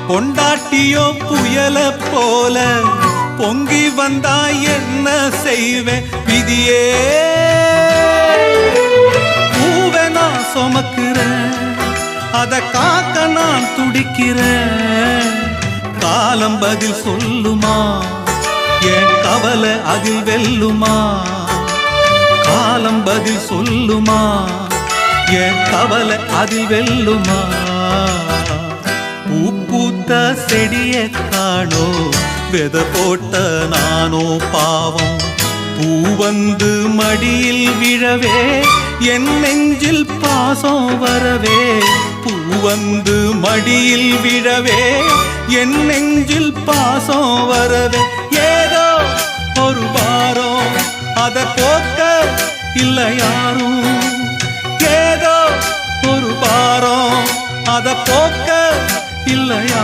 பொண்டாட்டியோ புயல போல பொங்கி வந்தா என்ன செய்வேன் விதியே. பூவை நான் சுமக்கிறேன், அத காக்க நான் துடிக்கிறேன். காலம் பதில் சொல்லுமா, என் கவலை அதில் வெல்லுமா. காலம் பதில் சொல்லுமா, என் கவலை அதில் வெல்லுமா. பூ பூத்த செடிய காணோ, வெத போட்ட நானோ பாவம். பூ வந்து மடியில் விழவே, என் நெஞ்சில் பாசம் வரவே. பூ வந்து மடியில் விழவே, என் நெஞ்சில் பாசம் வரவே. ஏதோ ஒரு வாரம் அத போக்க இல்ல யாரும். ஏதோ ஒரு வாரம் அத போக்க இல்லையா.